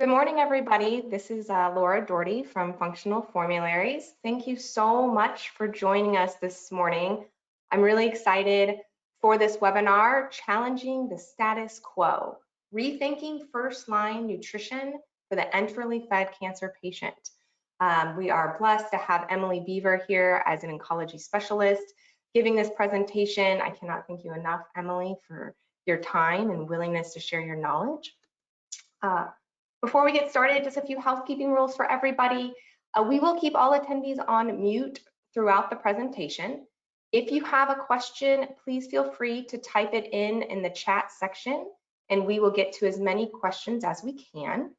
Good morning, everybody. This is Laura Doherty from Functional Formularies. Thank you so much for joining us this morning. I'm really excited for this webinar, Challenging the Status Quo, Rethinking First-Line Nutrition for the Enterally Fed Cancer Patient. We are blessed to have Emily Beaver here as an oncology specialist giving this presentation. I cannot thank you enough, Emily, for your time and willingness to share your knowledge. Before we get started, just a few housekeeping rules for everybody. We will keep all attendees on mute throughout the presentation. If you have a question, please feel free to type it in the chat section, and we will get to as many questions as we can.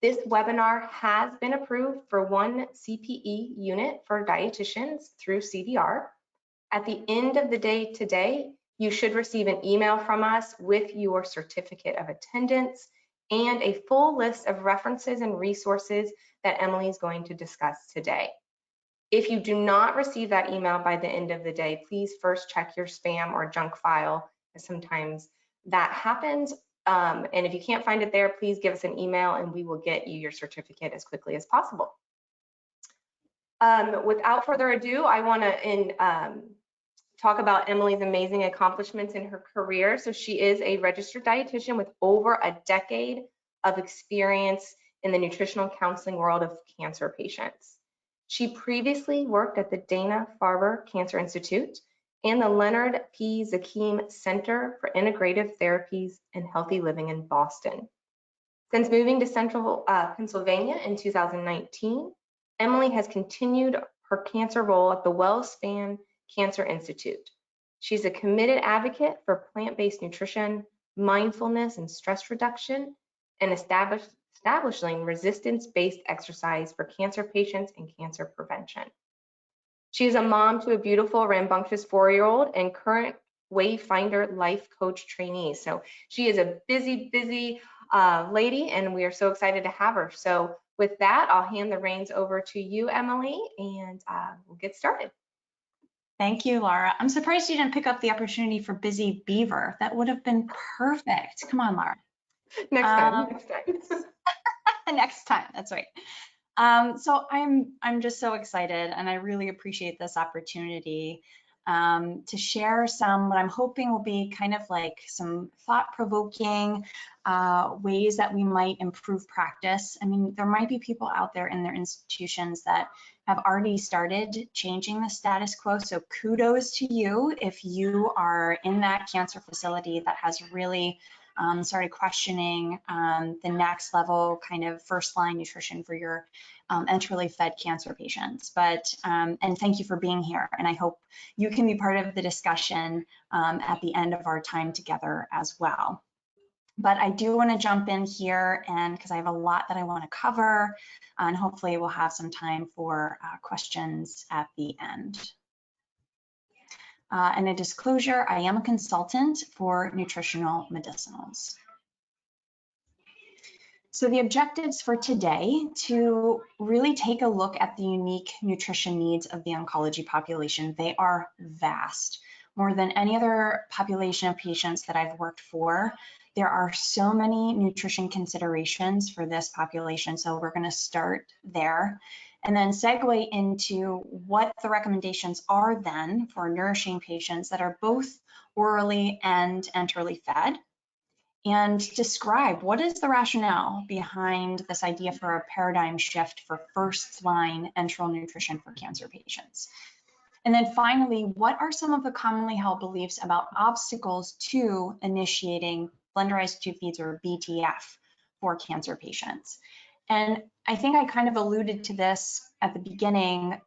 This webinar has been approved for 1 CPE unit for dietitians through CVR. At the end of the day today, you should receive an email from us with your certificate of attendance and a full list of references and resources that Emily is going to discuss today. If you do not receive that email by the end of the day, please first check your spam or junk file, as sometimes that happens. And if you can't find it there, please give us an email and we will get you your certificate as quickly as possible. Without further ado, I want to talk about Emily's amazing accomplishments in her career. So she is a registered dietitian with over a decade of experience in the nutritional counseling world of cancer patients. She previously worked at the Dana-Farber Cancer Institute and the Leonard P. Zakim Center for Integrative Therapies and Healthy Living in Boston. Since moving to Central Pennsylvania in 2019, Emily has continued her cancer role at the WellSpan Cancer Institute. She's a committed advocate for plant-based nutrition, mindfulness and stress reduction, and establishing resistance-based exercise for cancer patients and cancer prevention. She's a mom to a beautiful, rambunctious 4-year-old and current Wayfinder life coach trainee. So she is a busy lady, and we are so excited to have her. So with that, I'll hand the reins over to you, Emily, and we'll get started. Thank you, Laura. I'm surprised you didn't pick up the opportunity for Busy Beaver. That would have been perfect. Come on, Laura. Next time. Next time, that's right. So I'm just so excited, and I really appreciate this opportunity to share some what I'm hoping will be kind of like some thought-provoking ways that we might improve practice. I mean, there might be people out there in their institutions that have already started changing the status quo. So kudos to you if you are in that cancer facility that has really started questioning the next level kind of first-line nutrition for your enterally fed cancer patients. But and thank you for being here, and I hope you can be part of the discussion at the end of our time together as well. But I do want to jump in here, and because I have a lot that I want to cover, and hopefully we'll have some time for questions at the end. And a disclosure, I am a consultant for nutritional medicinals. So the objectives for today, to really take a look at the unique nutrition needs of the oncology population. They are vast. More than any other population of patients that I've worked for, there are so many nutrition considerations for this population. So we're going to start there and then segue into what the recommendations are then for nourishing patients that are both orally and enterally fed, and describe what is the rationale behind this idea for a paradigm shift for first-line enteral nutrition for cancer patients. And then finally, what are some of the commonly held beliefs about obstacles to initiating blenderized tube feeds, or BTF, for cancer patients? And I think I kind of alluded to this at the beginning.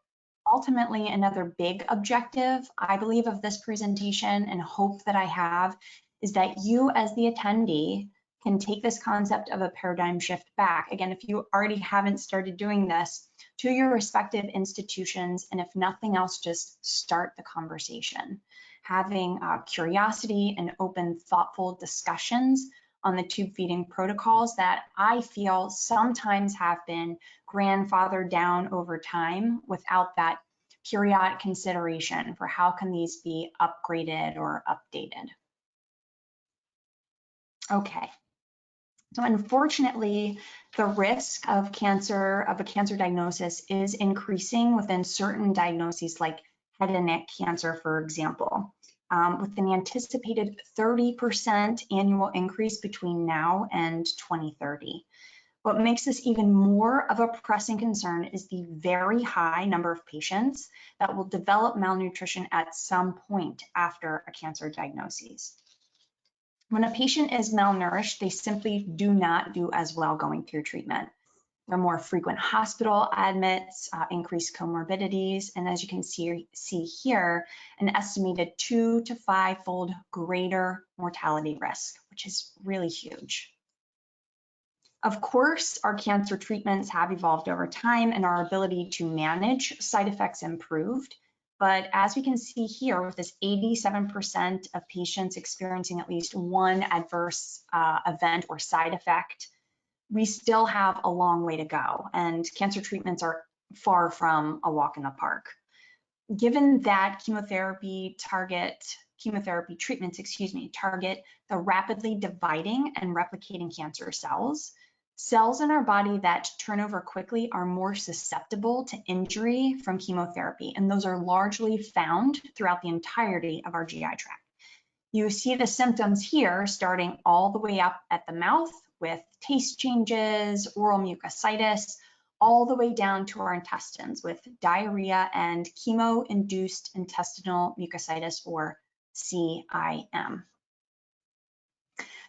Ultimately, another big objective, I believe, of this presentation and hope that I have is that you as the attendee can take this concept of a paradigm shift back. Again, if you already haven't started doing this, to your respective institutions, and if nothing else, just start the conversation. Having curiosity and open, thoughtful discussions on the tube feeding protocols that I feel sometimes have been grandfathered down over time without that periodic consideration for how can these be upgraded or updated. Okay, So unfortunately, the risk of cancer, of a cancer diagnosis, is increasing within certain diagnoses like head and neck cancer, for example, with an anticipated 30% annual increase between now and 2030. What makes this even more of a pressing concern is the very high number of patients that will develop malnutrition at some point after a cancer diagnosis. When a patient is malnourished, they simply do not do as well going through treatment. There are more frequent hospital admits, increased comorbidities, and as you can see here, an estimated 2 to 5-fold greater mortality risk, which is really huge. Of course, our cancer treatments have evolved over time and our ability to manage side effects improved. But as we can see here, with this 87% of patients experiencing at least one adverse event or side effect, we still have a long way to go, and cancer treatments are far from a walk in the park. Given that chemotherapy treatments, target the rapidly dividing and replicating cancer cells, cells in our body that turn over quickly are more susceptible to injury from chemotherapy, and those are largely found throughout the entirety of our GI tract. You see the symptoms here starting all the way up at the mouth with taste changes, oral mucositis, all the way down to our intestines with diarrhea and chemo-induced intestinal mucositis, or CIM.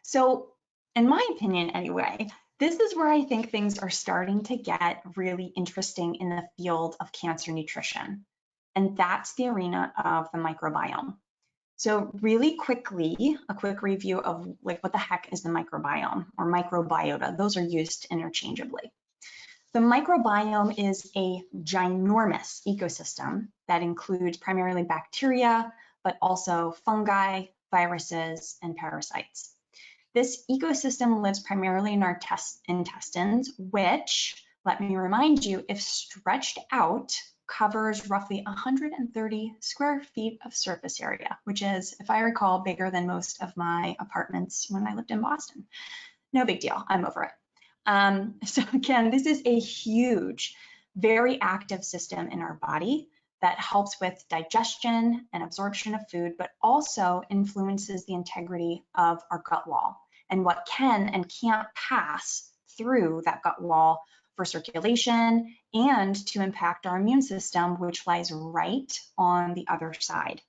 So, in my opinion anyway, this is where I think things are starting to get really interesting in the field of cancer nutrition, and that's the arena of the microbiome. So really quickly, a quick review of what the heck is the microbiome or microbiota. Those are used interchangeably. The microbiome is a ginormous ecosystem that includes primarily bacteria, but also fungi, viruses, and parasites. This ecosystem lives primarily in our intestines, which, let me remind you, if stretched out, covers roughly 130 square feet of surface area, which is, if I recall, bigger than most of my apartments when I lived in Boston. No big deal, I'm over it. So again, this is a huge, very active system in our body that helps with digestion and absorption of food, but also influences the integrity of our gut wall and what can and can't pass through that gut wall for circulation and to impact our immune system, which lies right on the other side.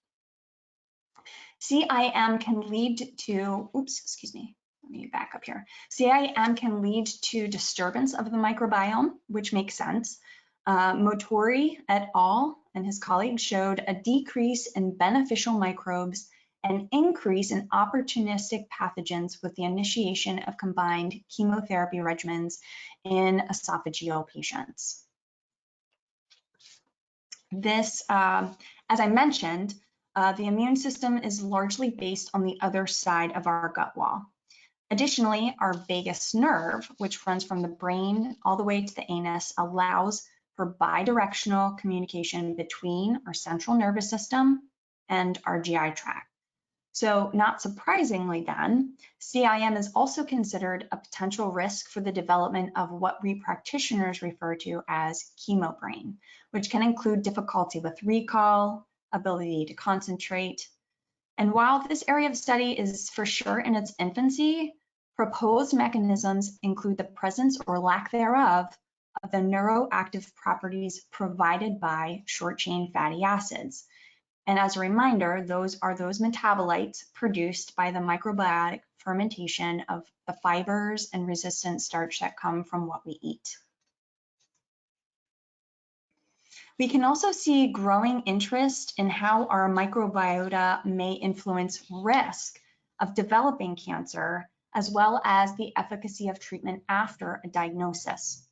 CIM can lead to, let me back up here. CIM can lead to disturbance of the microbiome, which makes sense. Motori et al. And his colleagues showed a decrease in beneficial microbes and increase in opportunistic pathogens with the initiation of combined chemotherapy regimens in esophageal patients. This, as I mentioned, the immune system is largely based on the other side of our gut wall. Additionally, our vagus nerve, which runs from the brain all the way to the anus, allows for bidirectional communication between our central nervous system and our GI tract. So not surprisingly then, CIM is also considered a potential risk for the development of what we practitioners refer to as chemo brain, which can include difficulty with recall, ability to concentrate. And while this area of study is for sure in its infancy, proposed mechanisms include the presence or lack thereof of the neuroactive properties provided by short-chain fatty acids. And as a reminder, those are those metabolites produced by the microbiotic fermentation of the fibers and resistant starch that come from what we eat. We can also see growing interest in how our microbiota may influence risk of developing cancer, as well as the efficacy of treatment after a diagnosis.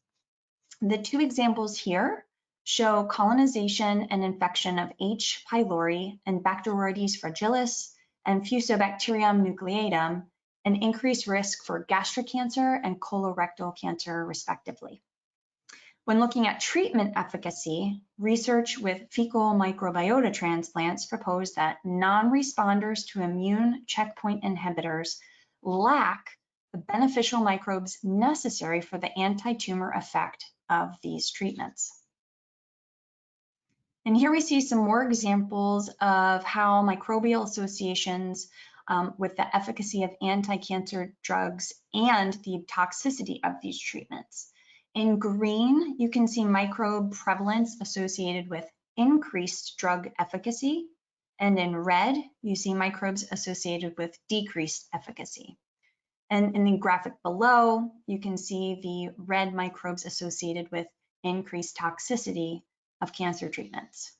The two examples here show colonization and infection of H. pylori and Bacteroides fragilis and Fusobacterium nucleatum, and increased risk for gastric cancer and colorectal cancer, respectively. When looking at treatment efficacy, research with fecal microbiota transplants proposed that non-responders to immune checkpoint inhibitors lack the beneficial microbes necessary for the anti-tumor effect of these treatments. And here we see some more examples of how microbial associations with the efficacy of anti-cancer drugs and the toxicity of these treatments. In green, you can see microbe prevalence associated with increased drug efficacy, and in red, you see microbes associated with decreased efficacy. And in the graphic below, you can see the red microbes associated with increased toxicity of cancer treatments.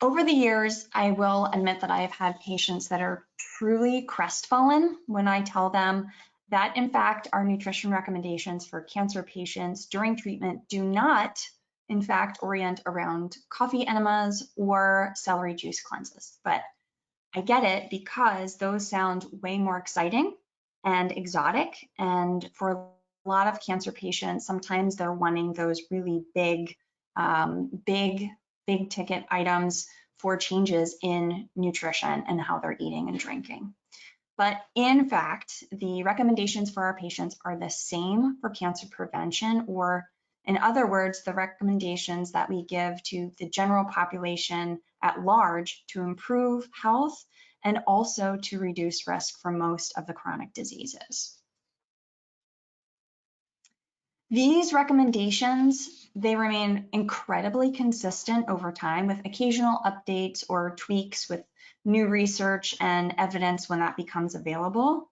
Over the years, I will admit that I have had patients that are truly crestfallen when I tell them that, in fact, our nutrition recommendations for cancer patients during treatment do not, in fact, orient around coffee enemas or celery juice cleanses. But I get it because those sound way more exciting and exotic. And for a lot of cancer patients, sometimes they're wanting those really big ticket items for changes in nutrition and how they're eating and drinking. But in fact, the recommendations for our patients are the same for cancer prevention, or in other words, the recommendations that we give to the general population at large to improve health and also to reduce risk for most of the chronic diseases. These recommendations, they remain incredibly consistent over time with occasional updates or tweaks with new research and evidence when that becomes available.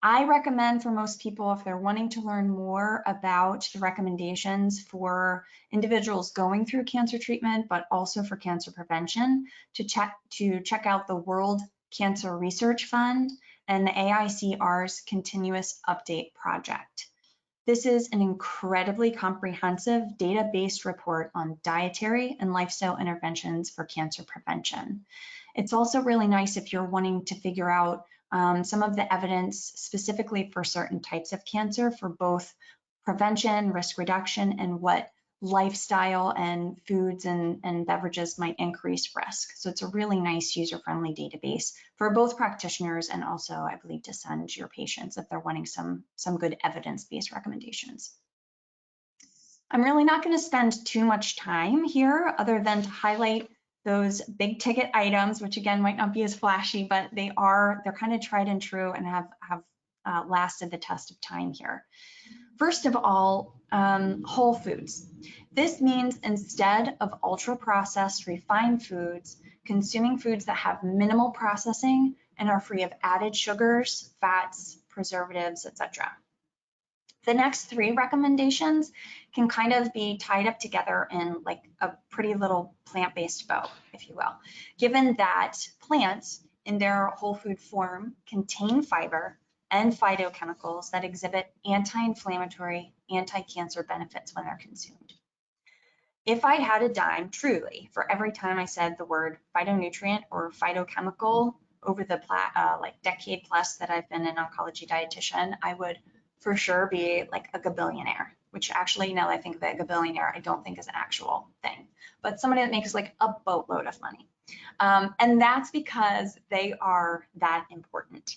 I recommend for most people, if they're wanting to learn more about the recommendations for individuals going through cancer treatment, but also for cancer prevention, to check out the World Cancer Research Fund and the AICR's Continuous Update Project. This is an incredibly comprehensive data-based report on dietary and lifestyle interventions for cancer prevention. It's also really nice if you're wanting to figure out some of the evidence specifically for certain types of cancer for both prevention, risk reduction, and what lifestyle and foods and beverages might increase risk. So it's a really nice user-friendly database for both practitioners and also, I believe, to send your patients if they're wanting some good evidence-based recommendations. I'm really not going to spend too much time here other than to highlight those big ticket items, which again might not be as flashy, but they're kind of tried and true and have lasted the test of time here. First of all, whole foods. This means instead of ultra-processed refined foods, consuming foods that have minimal processing and are free of added sugars, fats, preservatives, etc. The next three recommendations can kind of be tied up together in like a pretty little plant-based bow, if you will, given that plants in their whole food form contain fiber and phytochemicals that exhibit anti-inflammatory, anti-cancer benefits when they're consumed. If I had a dime, truly, for every time I said the word phytonutrient or phytochemical over the decade plus that I've been an oncology dietitian, I would for sure be like a gabillionaire, which actually, now that I think of it, a gabillionaire, I don't think is an actual thing, but somebody that makes like a boatload of money. And that's because they are that important.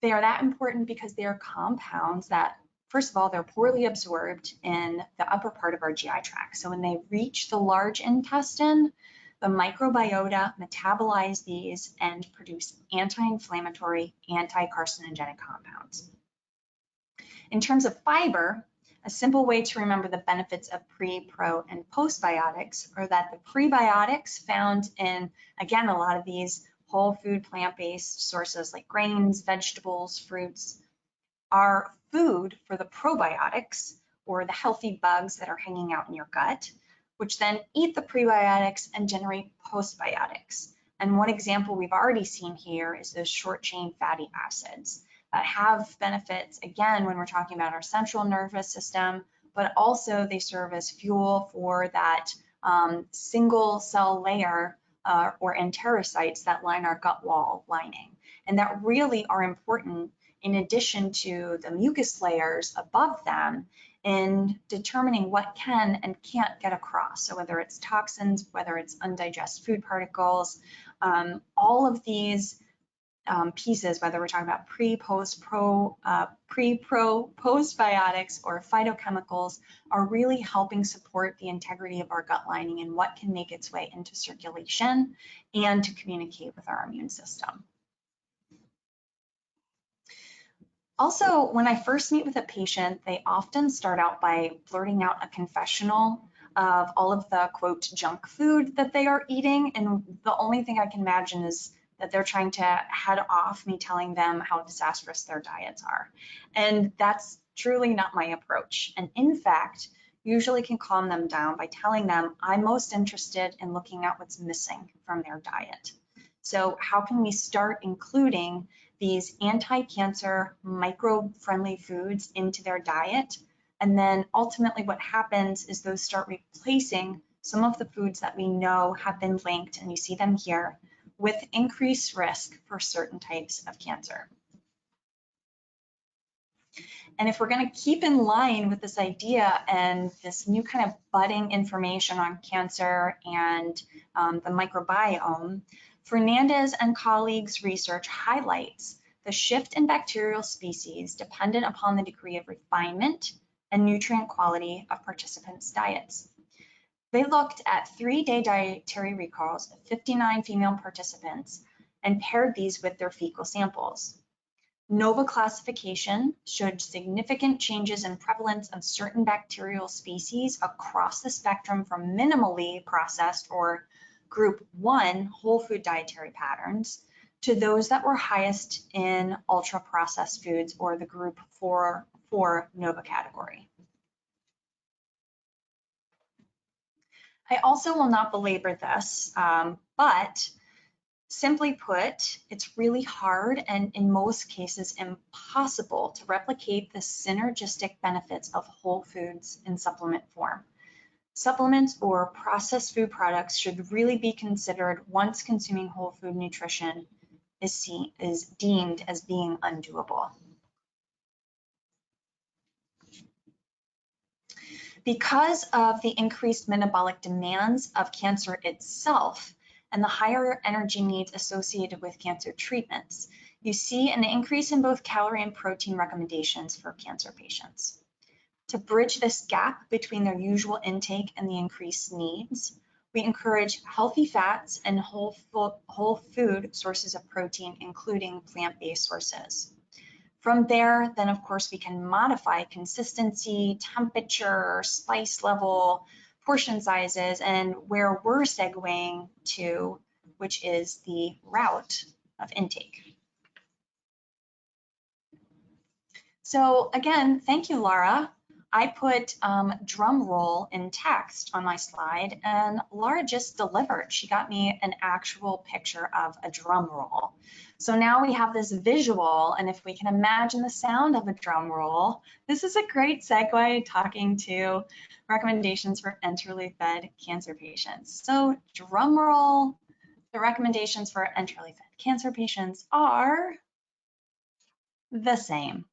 They are that important because they are compounds that, first of all, they're poorly absorbed in the upper part of our GI tract. So when they reach the large intestine, the microbiota metabolize these and produce anti-inflammatory, anti-carcinogenic compounds. In terms of fiber, a simple way to remember the benefits of pre, pro, and postbiotics are that the prebiotics found in, again, a lot of these whole food plant-based sources like grains, vegetables, fruits, are food for the probiotics, or the healthy bugs that are hanging out in your gut, which then eat the prebiotics and generate postbiotics. And one example we've already seen here is those short-chain fatty acids that have benefits, again, when we're talking about our central nervous system, but also they serve as fuel for that single cell layer or enterocytes that line our gut wall lining, and that really are important in addition to the mucus layers above them in determining what can and can't get across. So whether it's toxins, whether it's undigested food particles, all of these pieces, whether we're talking about postbiotics or phytochemicals, are really helping support the integrity of our gut lining and what can make its way into circulation and to communicate with our immune system. Also, when I first meet with a patient, they often start out by blurting out a confessional of all of the, quote, junk food that they are eating. And the only thing I can imagine is that they're trying to head off me telling them how disastrous their diets are. And that's truly not my approach. And in fact, usually can calm them down by telling them I'm most interested in looking at what's missing from their diet. So how can we start including these anti-cancer, microbe-friendly foods into their diet? And then ultimately what happens is those start replacing some of the foods that we know have been linked, and you see them here, with increased risk for certain types of cancer. And if we're going to keep in line with this idea and this new kind of budding information on cancer and the microbiome, Fernandez and colleagues' research highlights the shift in bacterial species dependent upon the degree of refinement and nutrient quality of participants' diets. They looked at 3-day dietary recalls of 59 female participants and paired these with their fecal samples. NOVA classification showed significant changes in prevalence of certain bacterial species across the spectrum from minimally processed or group 1 whole food dietary patterns to those that were highest in ultra processed foods or the group 4 NOVA category. I also will not belabor this, but simply put, it's really hard and in most cases impossible to replicate the synergistic benefits of whole foods in supplement form. Supplements or processed food products should really be considered once consuming whole food nutrition is deemed as being undoable. Because of the increased metabolic demands of cancer itself and the higher energy needs associated with cancer treatments, you see an increase in both calorie and protein recommendations for cancer patients. To bridge this gap between their usual intake and the increased needs, we encourage healthy fats and whole food sources of protein, including plant-based sources. From there, then of course we can modify consistency, temperature, spice level, portion sizes, and where we're segueing to, which is the route of intake. So again, thank you, Laura. I put drum roll in text on my slide, and Laura just delivered. She got me an actual picture of a drum roll. So now we have this visual, and if we can imagine the sound of a drum roll, this is a great segue talking to recommendations for enterally fed cancer patients. So drum roll, the recommendations for enterally fed cancer patients are the same.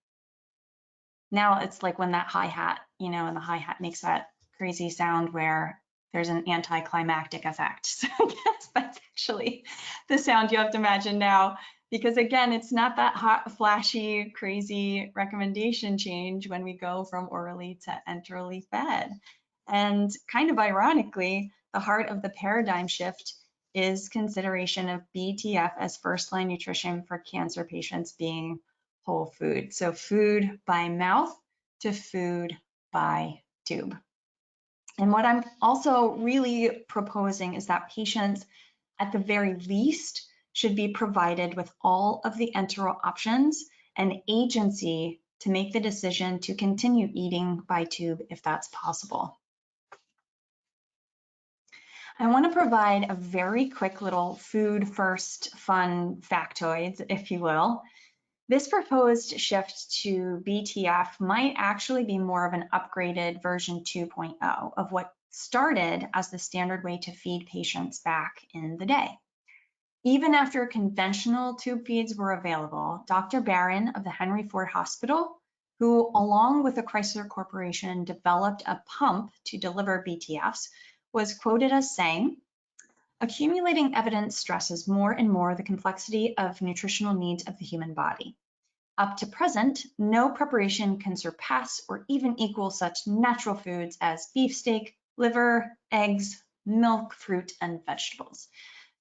Now it's like when that hi-hat, and the hi-hat makes that crazy sound where there's an anticlimactic effect. So I guess that's actually the sound you have to imagine now, because again, it's not that hot, flashy, crazy recommendation change when we go from orally to enterally fed. And kind of ironically, the heart of the paradigm shift is consideration of BTF as first-line nutrition for cancer patients being whole food. So food by mouth to food by tube. And what I'm also really proposing is that patients, at the very least, should be provided with all of the enteral options and agency to make the decision to continue eating by tube if that's possible. I want to provide a very quick little food first fun factoid, if you will. This proposed shift to BTF might actually be more of an upgraded version 2.0 of what started as the standard way to feed patients back in the day. Even after conventional tube feeds were available, Dr. Barron of the Henry Ford Hospital, who along with the Chrysler Corporation developed a pump to deliver BTFs, was quoted as saying, Accumulating evidence stresses more and more the complexity of nutritional needs of the human body. Up to present, no preparation can surpass or even equal such natural foods as beefsteak, liver, eggs, milk, fruit, and vegetables.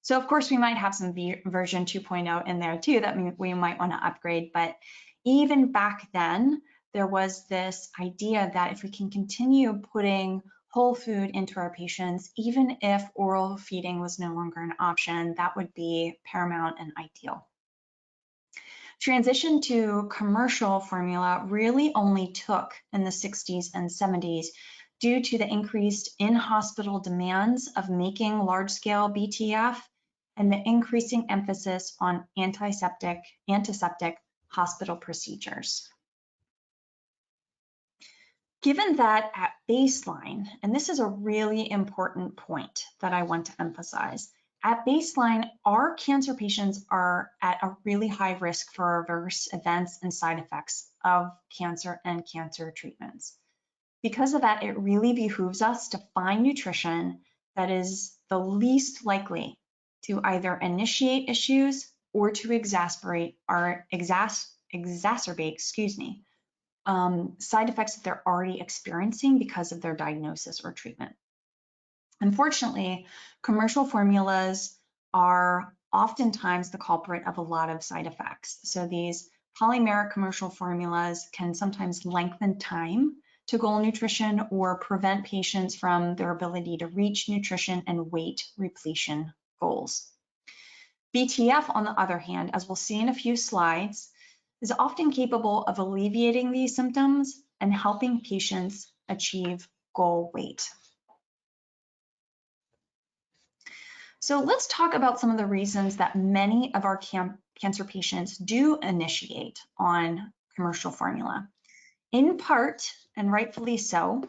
So of course we might have some version 2.0 in there too that we might want to upgrade, but even back then, there was this idea that if we can continue putting whole food into our patients, even if oral feeding was no longer an option, that would be paramount and ideal. Transition to commercial formula really only took in the 60s and 70s due to the increased in-hospital demands of making large-scale BTF and the increasing emphasis on antiseptic hospital procedures. Given that at baseline, and this is a really important point that I want to emphasize, at baseline, our cancer patients are at a really high risk for adverse events and side effects of cancer and cancer treatments. Because of that, it really behooves us to find nutrition that is the least likely to either initiate issues or to exacerbate side effects that they're already experiencing because of their diagnosis or treatment. Unfortunately, commercial formulas are oftentimes the culprit of a lot of side effects. So these polymeric commercial formulas can sometimes lengthen time to goal nutrition or prevent patients from their ability to reach nutrition and weight repletion goals. BTF, on the other hand, as we'll see in a few slides, is often capable of alleviating these symptoms and helping patients achieve goal weight. So let's talk about some of the reasons that many of our cancer patients do initiate on commercial formula. In part, and rightfully so,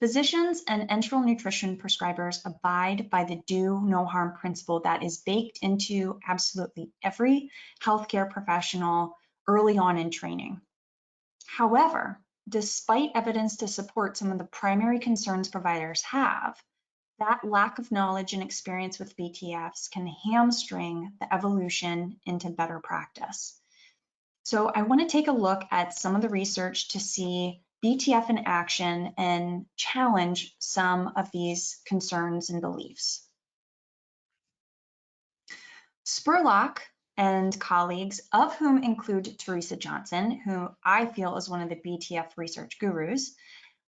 physicians and enteral nutrition prescribers abide by the do no harm principle that is baked into absolutely every healthcare professional early on in training. However, despite evidence to support some of the primary concerns providers have, that lack of knowledge and experience with BTFs can hamstring the evolution into better practice. So I want to take a look at some of the research to see BTF in action and challenge some of these concerns and beliefs. Spurlock and colleagues, of whom include Teresa Johnson, who I feel is one of the BTF research gurus,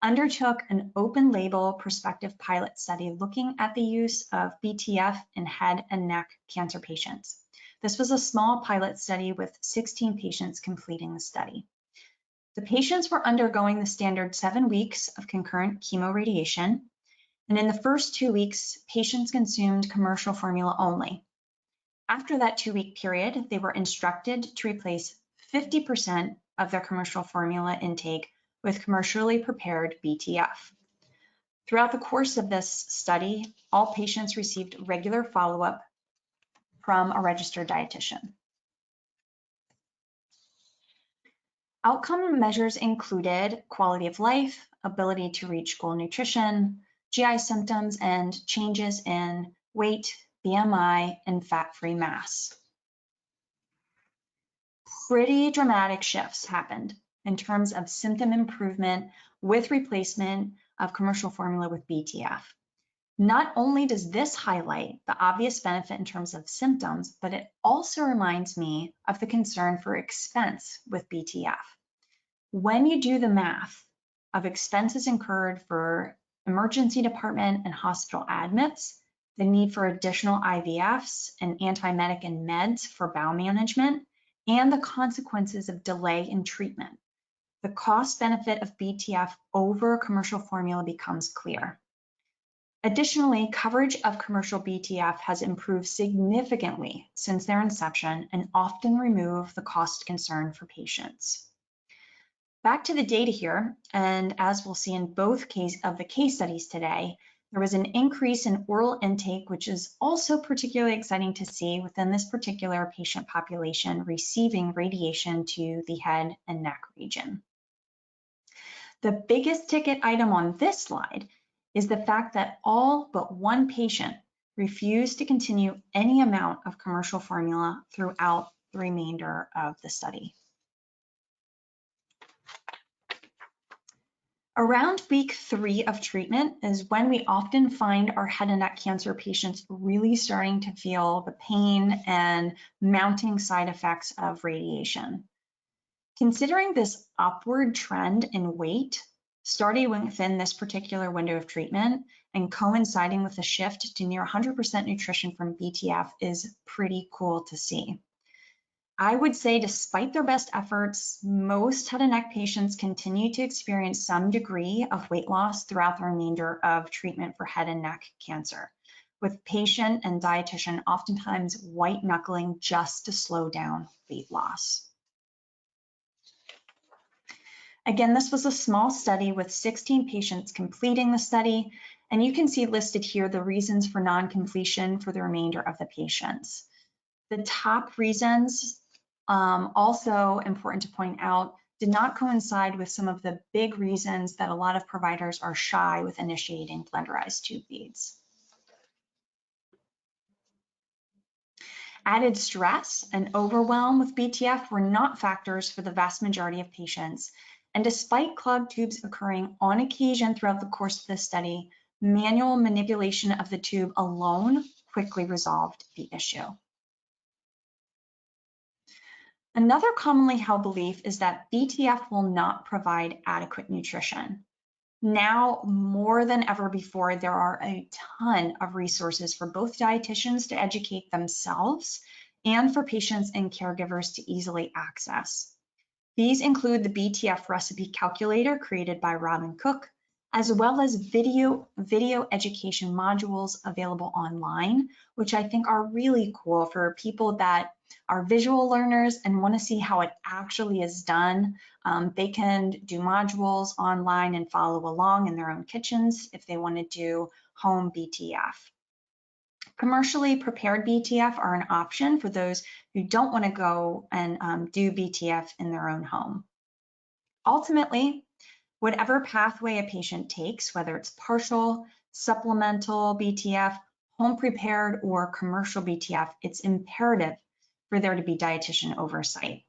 undertook an open label prospective pilot study looking at the use of BTF in head and neck cancer patients. This was a small pilot study with 16 patients completing the study. The patients were undergoing the standard 7 weeks of concurrent chemoradiation, and in the first 2 weeks, patients consumed commercial formula only. After that 2-week period, they were instructed to replace 50% of their commercial formula intake with commercially prepared BTF. Throughout the course of this study, all patients received regular follow-up from a registered dietitian. Outcome measures included quality of life, ability to reach goal nutrition, GI symptoms, and changes in weight, BMI, and fat-free mass. Pretty dramatic shifts happened in terms of symptom improvement with replacement of commercial formula with BTF. Not only does this highlight the obvious benefit in terms of symptoms, but it also reminds me of the concern for expense with BTF. When you do the math of expenses incurred for emergency department and hospital admits, the need for additional IVFs and antiemetic and meds for bowel management, and the consequences of delay in treatment, the cost benefit of BTF over commercial formula becomes clear. Additionally, coverage of commercial BTF has improved significantly since their inception and often remove the cost concern for patients. Back to the data here, and as we'll see in both of the case studies today, there was an increase in oral intake, which is also particularly exciting to see within this particular patient population receiving radiation to the head and neck region. The biggest ticket item on this slide is the fact that all but one patient refused to continue any amount of commercial formula throughout the remainder of the study. Around week 3 of treatment is when we often find our head and neck cancer patients really starting to feel the pain and mounting side effects of radiation. Considering this upward trend in weight, starting within this particular window of treatment and coinciding with a shift to near 100% nutrition from BTF is pretty cool to see. I would say despite their best efforts, most head and neck patients continue to experience some degree of weight loss throughout the remainder of treatment for head and neck cancer, with patient and dietitian oftentimes white knuckling just to slow down weight loss. Again, this was a small study with 16 patients completing the study, and you can see listed here the reasons for non-completion for the remainder of the patients. The top reasons, also important to point out, did not coincide with some of the big reasons that a lot of providers are shy with initiating blenderized tube feeds. Added stress and overwhelm with BTF were not factors for the vast majority of patients, and despite clogged tubes occurring on occasion throughout the course of this study, manual manipulation of the tube alone quickly resolved the issue. Another commonly held belief is that BTF will not provide adequate nutrition. Now, more than ever before, there are a ton of resources for both dietitians to educate themselves and for patients and caregivers to easily access. These include the BTF recipe calculator created by Robin Cook, as well as video education modules available online, which I think are really cool for people that are visual learners and want to see how it actually is done. They can do modules online and follow along in their own kitchens if they want to do home BTF. Commercially prepared BTF are an option for those who don't want to go and do BTF in their own home. Ultimately, whatever pathway a patient takes, whether it's partial, supplemental BTF, home prepared, or commercial BTF, it's imperative for there to be dietitian oversight.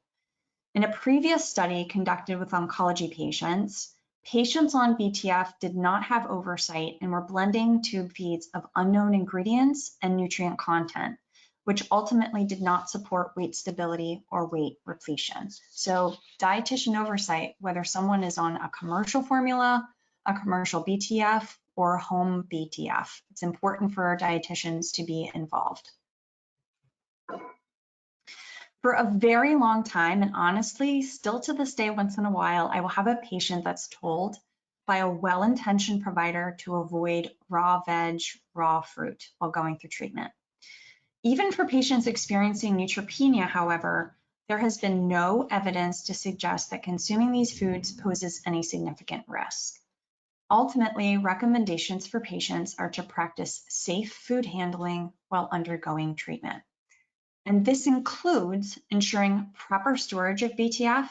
In a previous study conducted with oncology patients, patients on BTF did not have oversight and were blending tube feeds of unknown ingredients and nutrient content, which ultimately did not support weight stability or weight repletion. So dietitian oversight, whether someone is on a commercial formula, a commercial BTF, or home BTF, it's important for dietitians to be involved. For a very long time, and honestly, still to this day, once in a while, I will have a patient that's told by a well-intentioned provider to avoid raw veg, raw fruit while going through treatment. Even for patients experiencing neutropenia, however, there has been no evidence to suggest that consuming these foods poses any significant risk. Ultimately, recommendations for patients are to practice safe food handling while undergoing treatment. And this includes ensuring proper storage of BTF,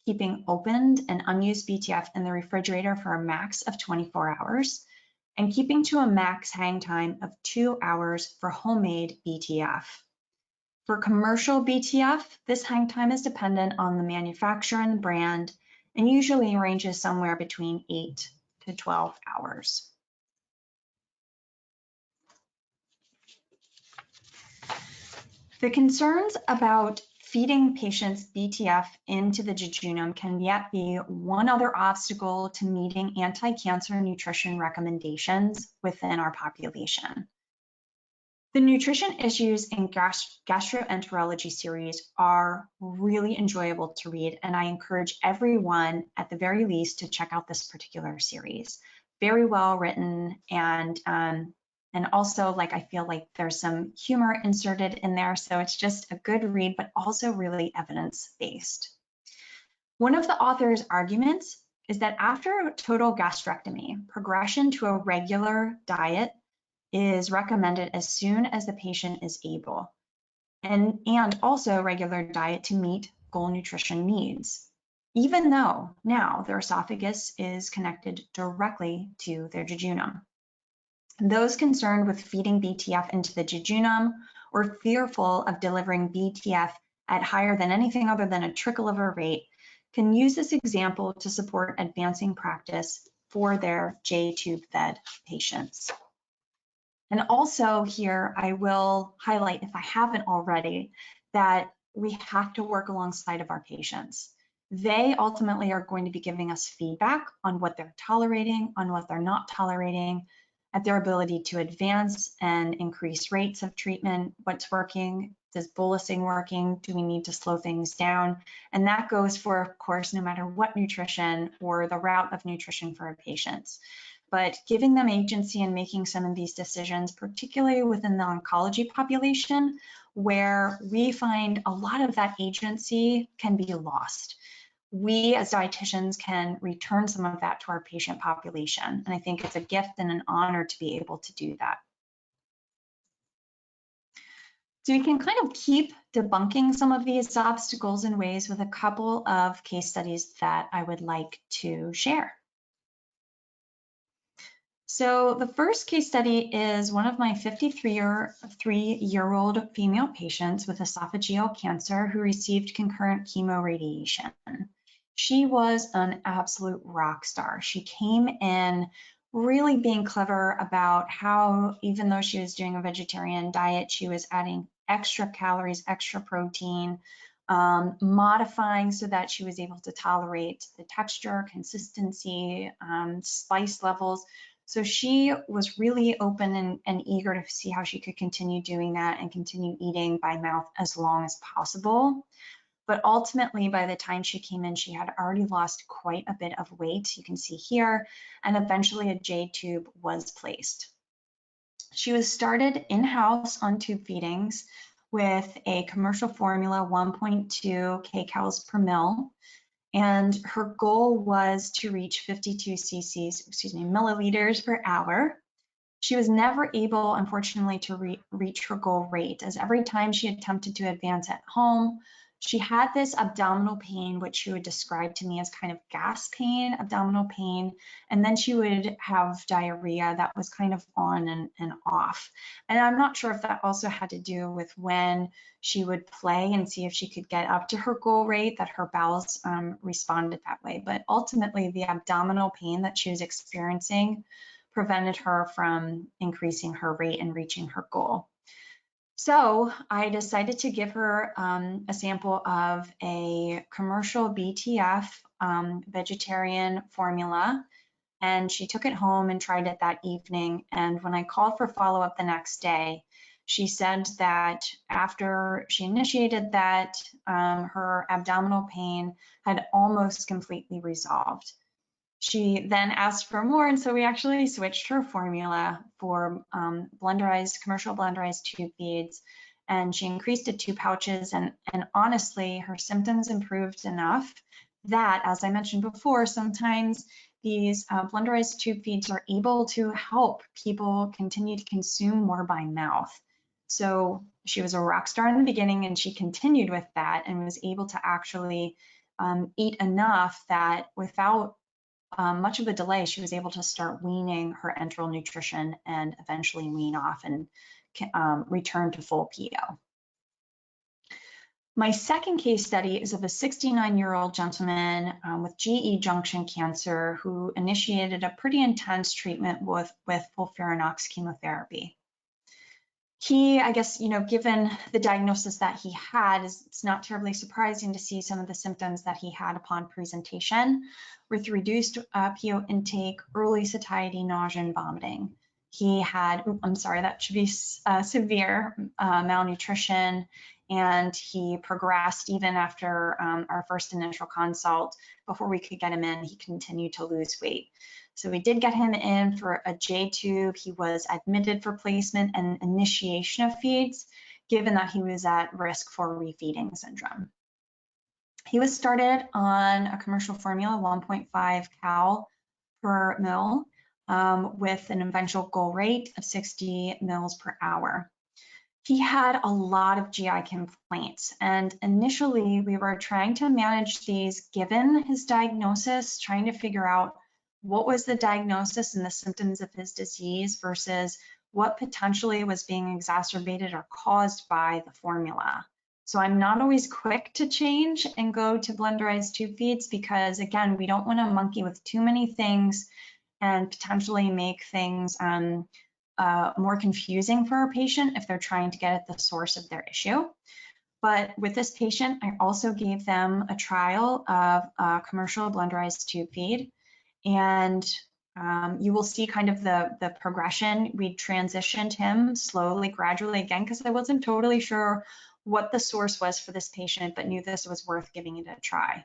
keeping opened and unused BTF in the refrigerator for a max of 24 hours, and keeping to a max hang time of 2 hours for homemade BTF. For commercial BTF, this hang time is dependent on the manufacturer and brand, and usually ranges somewhere between 8 to 12 hours. The concerns about feeding patients BTF into the jejunum can yet be one other obstacle to meeting anti-cancer nutrition recommendations within our population. The nutrition issues in gastroenterology series are really enjoyable to read, and I encourage everyone at the very least to check out this particular series. Very well written, and also, like, I feel like there's some humor inserted in there, so it's just a good read, but also really evidence-based. One of the author's arguments is that after total gastrectomy, progression to a regular diet is recommended as soon as the patient is able, and also regular diet to meet goal nutrition needs, even though now their esophagus is connected directly to their jejunum. Those concerned with feeding BTF into the jejunum or fearful of delivering BTF at higher than anything other than a trickle of a rate can use this example to support advancing practice for their J-tube fed patients. And also here, I will highlight, if I haven't already, that we have to work alongside of our patients. They ultimately are going to be giving us feedback on what they're tolerating, on what they're not tolerating, at their ability to advance and increase rates of treatment, what's working, does bolusing working, do we need to slow things down? And that goes for, of course, no matter what nutrition or the route of nutrition for our patients. But giving them agency and making some of these decisions, particularly within the oncology population, where we find a lot of that agency can be lost. We as dietitians can return some of that to our patient population. And I think it's a gift and an honor to be able to do that. So we can kind of keep debunking some of these obstacles and ways with a couple of case studies that I would like to share. So the first case study is one of my 53-year-old female patients with esophageal cancer who received concurrent chemoradiation. She was an absolute rock star. She came in really being clever about how, even though she was doing a vegetarian diet, she was adding extra calories, extra protein, modifying so that she was able to tolerate the texture, consistency, spice levels. So she was really open and eager to see how she could continue doing that and continue eating by mouth as long as possible. But ultimately, by the time she came in, she had already lost quite a bit of weight, you can see here, and eventually a J-tube was placed. She was started in-house on tube feedings with a commercial formula 1.2 kcals per mil. And her goal was to reach 52 milliliters per hour. She was never able, unfortunately, to reach her goal rate, as every time she attempted to advance at home, she had this abdominal pain, which she would describe to me as kind of gas pain, abdominal pain, and then she would have diarrhea that was kind of on and off. And I'm not sure if that also had to do with when she would play and see if she could get up to her goal rate, that her bowels responded that way. But ultimately, the abdominal pain that she was experiencing prevented her from increasing her rate and reaching her goal. So I decided to give her a sample of a commercial BTF vegetarian formula, and she took it home and tried it that evening. And when I called for follow-up the next day, she said that after she initiated that, her abdominal pain had almost completely resolved. She then asked for more, and so we actually switched her formula for commercial blenderized tube feeds, and she increased it 2 pouches, and honestly, her symptoms improved enough that, as I mentioned before, sometimes these blenderized tube feeds are able to help people continue to consume more by mouth. So she was a rock star in the beginning, and she continued with that and was able to actually eat enough that without much of a delay, she was able to start weaning her enteral nutrition and eventually wean off and return to full PO. My second case study is of a 69-year-old gentleman with GE junction cancer who initiated a pretty intense treatment with FOLFIRINOX chemotherapy. He, I guess, given the diagnosis that he had, it's not terribly surprising to see some of the symptoms that he had upon presentation with reduced PO intake, early satiety, nausea, and vomiting. He had, that should be severe malnutrition, and he progressed even after our first initial consult. Before we could get him in, he continued to lose weight. So we did get him in for a J-tube. He was admitted for placement and initiation of feeds, given that he was at risk for refeeding syndrome. He was started on a commercial formula, 1.5 cal per mil, with an eventual goal rate of 60 mils per hour. He had a lot of GI complaints, and initially we were trying to manage these given his diagnosis, trying to figure out what was the diagnosis and the symptoms of his disease versus what potentially was being exacerbated or caused by the formula. So I'm not always quick to change and go to blenderized tube feeds because, again, we don't want to monkey with too many things and potentially make things more confusing for a patient if they're trying to get at the source of their issue. But with this patient, I also gave them a trial of a commercial blenderized tube feed. And you will see kind of the progression. We transitioned him slowly, gradually again, because I wasn't totally sure what the source was for this patient, but knew this was worth giving it a try.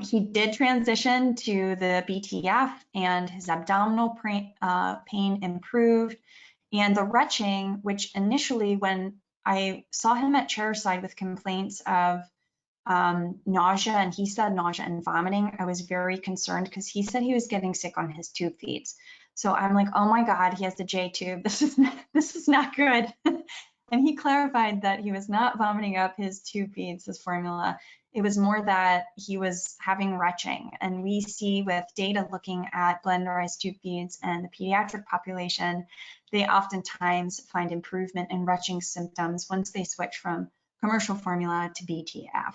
He did transition to the BTF and his abdominal pain improved. And the retching, which initially when I saw him at chairside with complaints of nausea, and he said nausea and vomiting, I was very concerned because he said he was getting sick on his tube feeds. So I'm like, oh my God, he has the J tube. This is not good. And he clarified that he was not vomiting up his tube feeds, his formula. It was more that he was having retching. And we see with data looking at blenderized tube feeds and the pediatric population, they oftentimes find improvement in retching symptoms once they switch from commercial formula to BTF.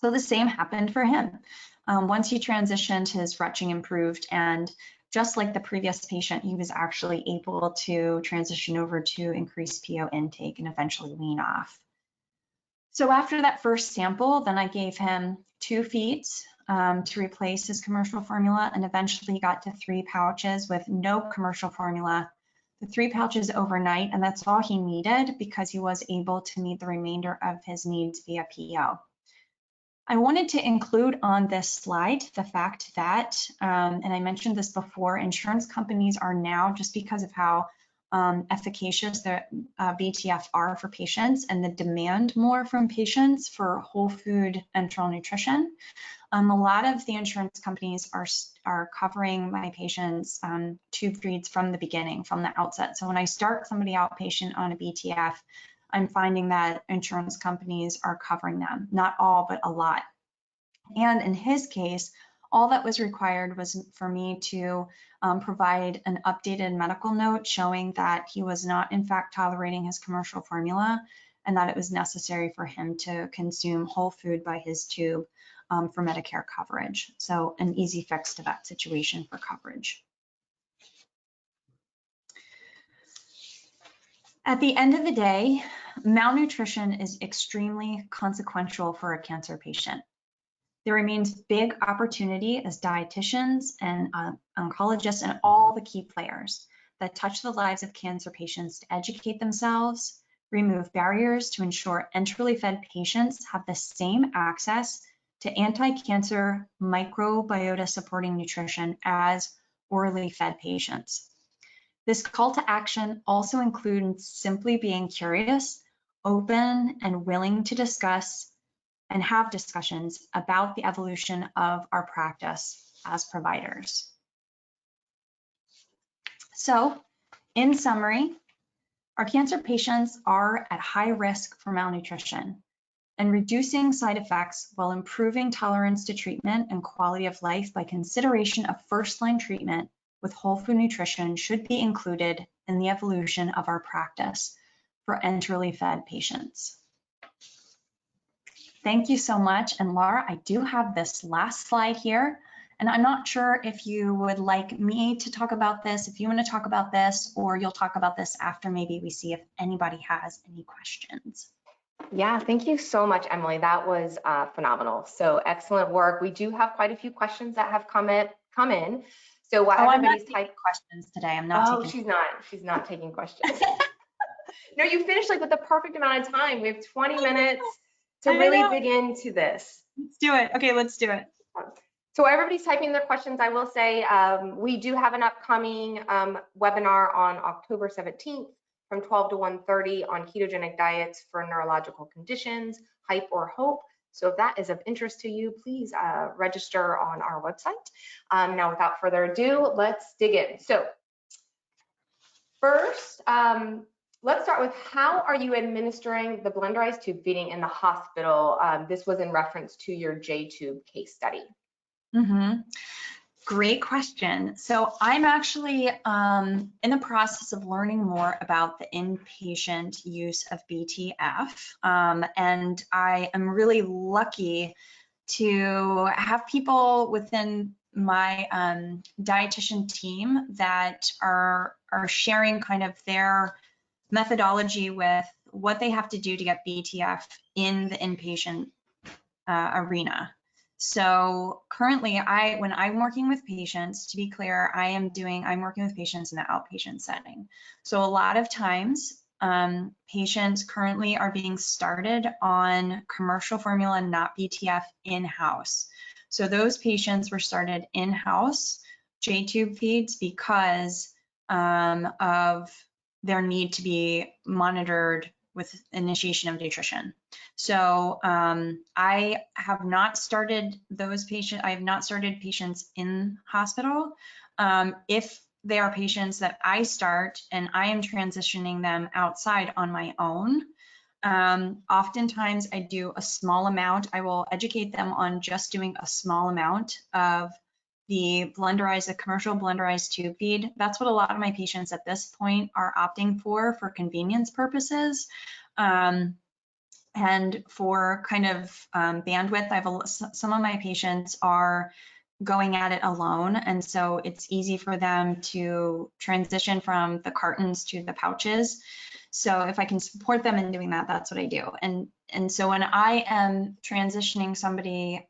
So the same happened for him. Once he transitioned, his retching improved, and just like the previous patient, he was actually able to transition over to increased PO intake and eventually wean off. So after that first sample, then I gave him 2 feeds to replace his commercial formula, and eventually got to 3 pouches with no commercial formula. The 3 pouches overnight, and that's all he needed because he was able to meet the remainder of his needs via PO. I wanted to include on this slide the fact that, and I mentioned this before, insurance companies are now, just because of how efficacious the BTF are for patients and the demand more from patients for whole food enteral nutrition, a lot of the insurance companies are covering my patients' tube feeds from the beginning, from the outset. So when I start somebody outpatient on a BTF, I'm finding that insurance companies are covering them, not all, but a lot. And in his case, all that was required was for me to provide an updated medical note showing that he was not in fact tolerating his commercial formula and that it was necessary for him to consume whole food by his tube for Medicare coverage. So an easy fix to that situation for coverage. At the end of the day, malnutrition is extremely consequential for a cancer patient. There remains big opportunity as dietitians and oncologists and all the key players that touch the lives of cancer patients to educate themselves, remove barriers to ensure enterally fed patients have the same access to anti-cancer microbiota supporting nutrition as orally fed patients. This call to action also includes simply being curious, open, and willing to discuss and have discussions about the evolution of our practice as providers. So, in summary, our cancer patients are at high risk for malnutrition, and reducing side effects while improving tolerance to treatment and quality of life by consideration of first-line treatment with whole food nutrition should be included in the evolution of our practice for enterally fed patients. Thank you so much. And Laura, I do have this last slide here, and I'm not sure if you would like me to talk about this, if you want to talk about this, or you'll talk about this after maybe we see if anybody has any questions. Yeah, thank you so much, Emily. That was phenomenal. So excellent work. We do have quite a few questions that have come in. So while everybody's typing questions today, I'm not taking. She's not taking questions. No, you finished like with the perfect amount of time. We have 20 minutes to really dig into this. Let's do it. Okay, let's do it. So everybody's typing their questions. I will say we do have an upcoming webinar on October 17th from 12 to 1:30 on ketogenic diets for neurological conditions, HYPE or HOPE. So if that is of interest to you, please register on our website. Now, without further ado, let's dig in. So first, let's start with how are you administering the blenderized tube feeding in the hospital? This was in reference to your J-tube case study. Mm-hmm. Great question. So I'm actually in the process of learning more about the inpatient use of BTF. And I am really lucky to have people within my dietitian team that are sharing kind of their methodology with what they have to do to get BTF in the inpatient arena. So currently, when I'm working with patients, to be clear, I'm working with patients in the outpatient setting. So a lot of times, patients currently are being started on commercial formula, not BTF, in-house. So those patients were started in-house J-tube feeds because of their need to be monitored with initiation of nutrition. So I have not started those patients. I have not started patients in hospital. If they are patients that I start and I am transitioning them outside on my own, oftentimes I do a small amount. I will educate them on just doing a small amount of the commercial blenderized tube feed. That's what a lot of my patients at this point are opting for convenience purposes. And for kind of bandwidth, some of my patients are going at it alone, and so it's easy for them to transition from the cartons to the pouches. So if I can support them in doing that, that's what I do. And so when I am transitioning somebody,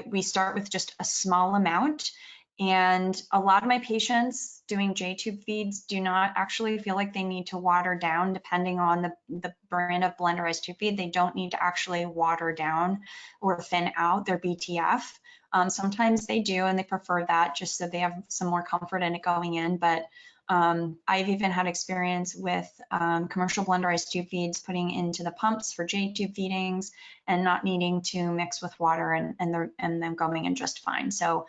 we start with just a small amount. And a lot of my patients doing J-tube feeds do not actually feel like they need to water down, depending on the brand of blenderized tube feed. They don't need to actually water down or thin out their BTF. Sometimes they do, and they prefer that just so they have some more comfort in it going in. But I've even had experience with commercial blenderized tube feeds putting into the pumps for J-tube feedings and not needing to mix with water and them going in just fine. So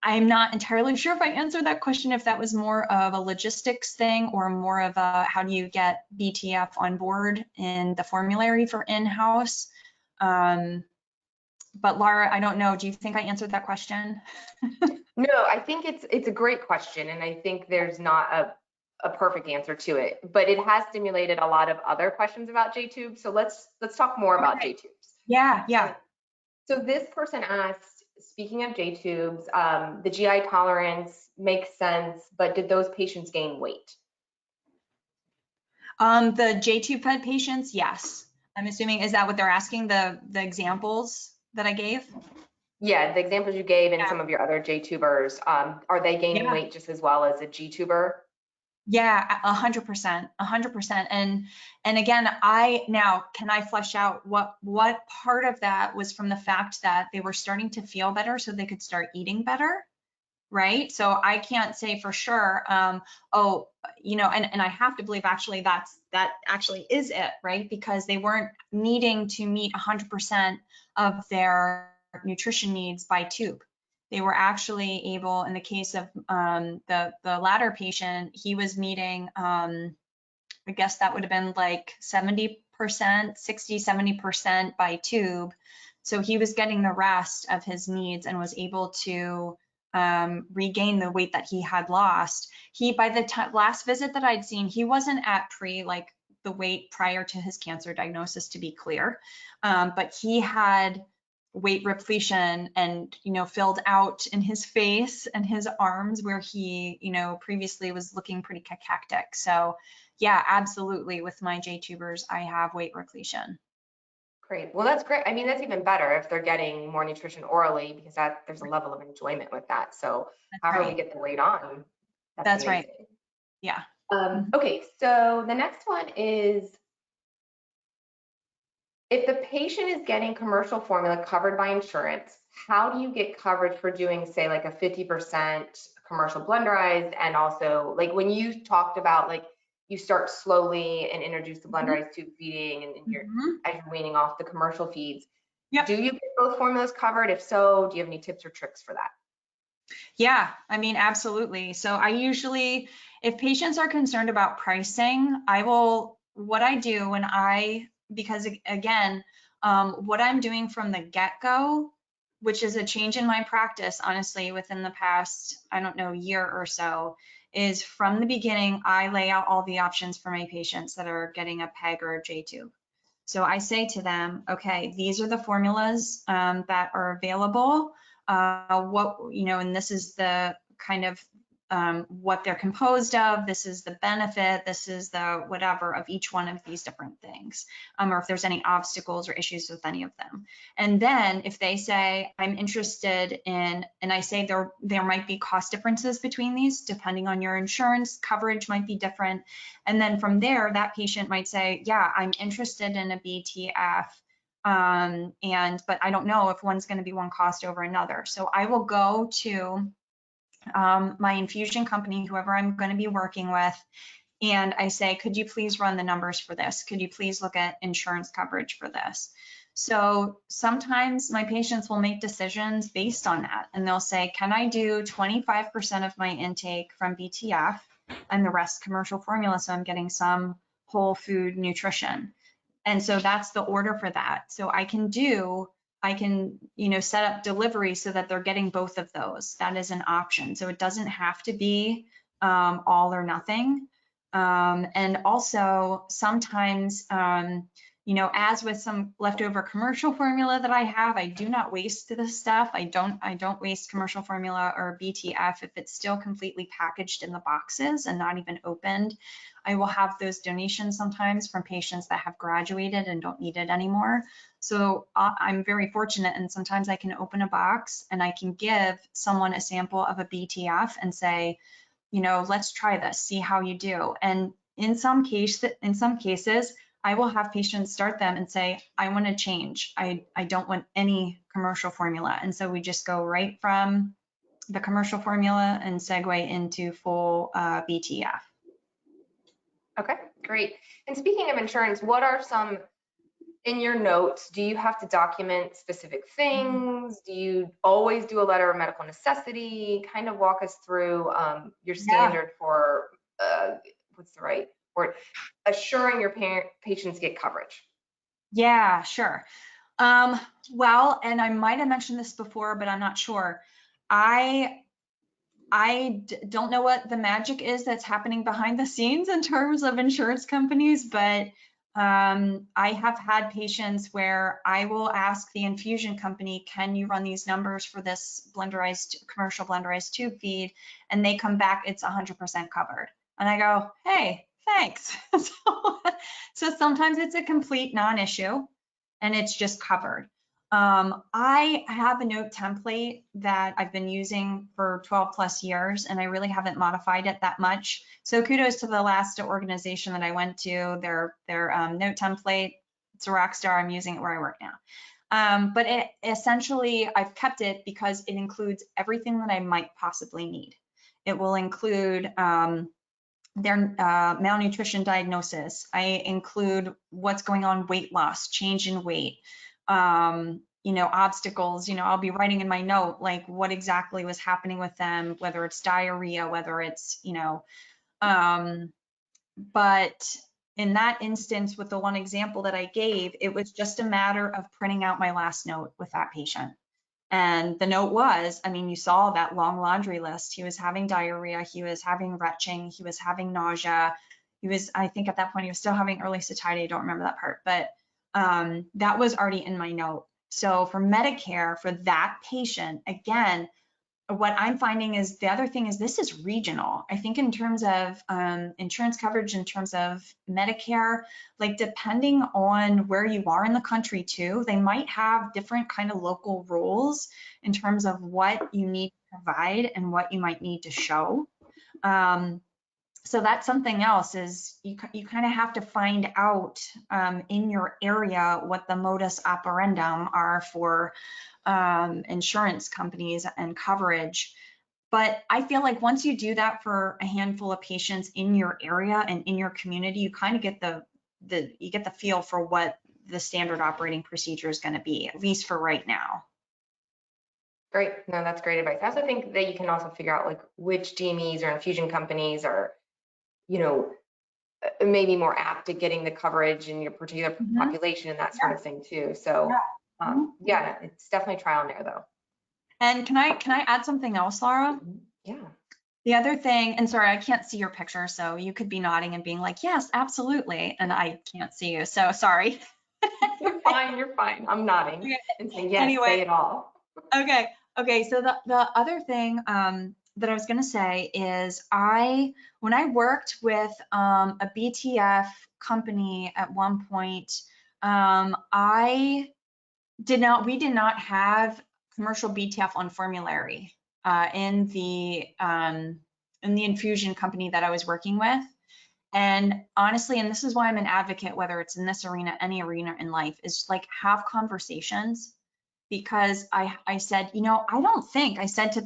I'm not entirely sure if I answered that question, if that was more of a logistics thing or more of a how do you get BTF on board in the formulary for in-house. But Laura, I don't know, do you think I answered that question? No, I think it's a great question, and I think there's not a perfect answer to it, but it has stimulated a lot of other questions about J-tubes. So let's talk more about J-tubes. Yeah. So this person asked, speaking of J-tubes, the GI tolerance makes sense, but did those patients gain weight? The J-tube fed patients, yes. I'm assuming, is that what they're asking, the examples that I gave? Yeah, the examples you gave and some of your other J-tubers, are they gaining weight just as well as a G-tuber? Yeah, 100%, 100%. And again, can I flesh out what part of that was from the fact that they were starting to feel better so they could start eating better, right? So I can't say for sure, and I have to believe actually that actually is it, right? Because they weren't needing to meet 100% of their nutrition needs by tube. They were actually able, in the case of the latter patient, he was meeting, I guess that would have been like 70%, 60, 70% by tube. So he was getting the rest of his needs and was able to regain the weight that he had lost. By the last visit that I'd seen, he wasn't at the weight prior to his cancer diagnosis, to be clear, but he had weight repletion and filled out in his face and his arms where he previously was looking pretty cachectic. So yeah, absolutely, with my J-tubers I have weight repletion. Great. Well, that's great. I mean, that's even better if they're getting more nutrition orally, because there's a level of enjoyment with that. So however we get the weight on, that's right. Yeah. Okay, so the next one is, if the patient is getting commercial formula covered by insurance, how do you get coverage for doing, say, like a 50% commercial blenderized? And also, like when you talked about, like, you start slowly and introduce the blenderized tube feeding and as you're weaning off the commercial feeds. Yep. Do you get both formulas covered? If so, do you have any tips or tricks for that? Yeah, I mean, absolutely. So I usually, if patients are concerned about pricing, what I do because again, what I'm doing from the get-go which is a change in my practice, honestly, within the past, I don't know, year or so, is from the beginning, I lay out all the options for my patients that are getting a PEG or a J tube. So I say to them, okay, these are the formulas that are available. And this is the kind of what they're composed of. This is the benefit. This is the whatever of each one of these different things, or if there's any obstacles or issues with any of them. And then if they say, I'm interested in, and I say there might be cost differences between these, depending on your insurance, coverage might be different. And then from there, that patient might say, yeah, I'm interested in a BTF. But I don't know if one's going to be one cost over another. So I will go to my infusion company, whoever I'm going to be working with, and I say, could you please run the numbers for this? Could you please look at insurance coverage for this? So sometimes my patients will make decisions based on that, and they'll say, can I do 25% of my intake from BTF and the rest commercial formula, so I'm getting some whole food nutrition? And so that's the order for that. So I can set up delivery so that they're getting both of those. That is an option. So it doesn't have to be all or nothing. And also sometimes, as with some leftover commercial formula that I have, I do not waste this stuff. I don't waste commercial formula or BTF if it's still completely packaged in the boxes and not even opened. I will have those donations sometimes from patients that have graduated and don't need it anymore. So I'm very fortunate, and sometimes I can open a box and I can give someone a sample of a BTF and say, let's try this, see how you do. And in some cases, I will have patients start them and say, I want to change. I don't want any commercial formula. And so we just go right from the commercial formula and segue into full BTF. Okay, great. And speaking of insurance, what are some, in your notes, do you have to document specific things? Do you always do a letter of medical necessity? Kind of walk us through your standard for, what's the right word, assuring your patients get coverage. Yeah, sure. Well, and I might have mentioned this before, but I'm not sure. I don't know what the magic is that's happening behind the scenes in terms of insurance companies, but I have had patients where I will ask the infusion company, can you run these numbers for this commercial blenderized tube feed? And they come back, it's 100% covered. And I go, hey, thanks. So sometimes it's a complete non-issue and it's just covered. I have a note template that I've been using for 12 plus years, and I really haven't modified it that much. So kudos to the last organization that I went to, their note template. It's a rock star. I'm using it where I work now. But essentially, I've kept it because it includes everything that I might possibly need. It will include their malnutrition diagnosis. I include what's going on, weight loss, change in weight, obstacles. I'll be writing in my note, like what exactly was happening with them, whether it's diarrhea, whether it's, but in that instance, with the one example that I gave, it was just a matter of printing out my last note with that patient. And the note was, you saw that long laundry list. He was having diarrhea, he was having retching, he was having nausea. I think at that point, he was still having early satiety. I don't remember that part, but that was already in my note. So for Medicare, for that patient, again, what I'm finding is the other thing is this is regional. I think in terms of insurance coverage, in terms of Medicare, like depending on where you are in the country too, they might have different kind of local rules in terms of what you need to provide and what you might need to show. So that's something else is you kind of have to find out in your area what the modus operandum are for insurance companies and coverage. But I feel like once you do that for a handful of patients in your area and in your community, you kind of get the feel for what the standard operating procedure is going to be, at least for right now. Great. No, that's great advice. I also think that you can also figure out like which DMEs or infusion companies are, maybe more apt to getting the coverage in your particular population and that sort of thing too. So Yeah, it's definitely trial and error though. And can I add something else, Laura? Yeah. The other thing, and sorry, I can't see your picture, so you could be nodding and being like, yes, absolutely, and I can't see you, so sorry. You're fine, you're fine. I'm nodding Okay. and saying, yes, Anyway, say it all. okay, so the other thing that I was gonna say is when I worked with a BTF company at one point, we did not have commercial BTF on formulary in the infusion company that I was working with. And honestly, and this is why I'm an advocate, whether it's in this arena, any arena in life, is like have conversations. Because I said, I said to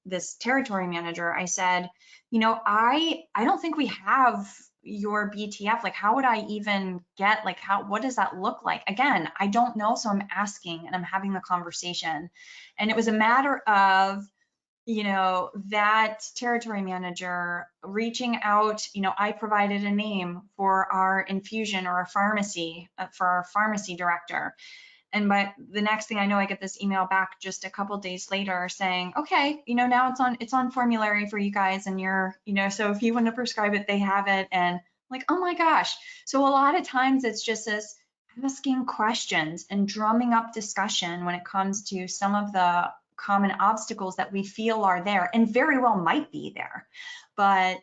this territory manager, I said, I don't think we have your BTF. Like, how would I even get, like, what does that look like? Again, I don't know. So I'm asking and I'm having the conversation. And it was a matter of, that territory manager reaching out, I provided a name for our infusion or a pharmacy, for our pharmacy director. And the next thing I know, I get this email back just a couple days later saying, okay, now it's on formulary for you guys, and so if you want to prescribe it, they have it. And like, oh my gosh. So a lot of times it's just this asking questions and drumming up discussion when it comes to some of the common obstacles that we feel are there and very well might be there. But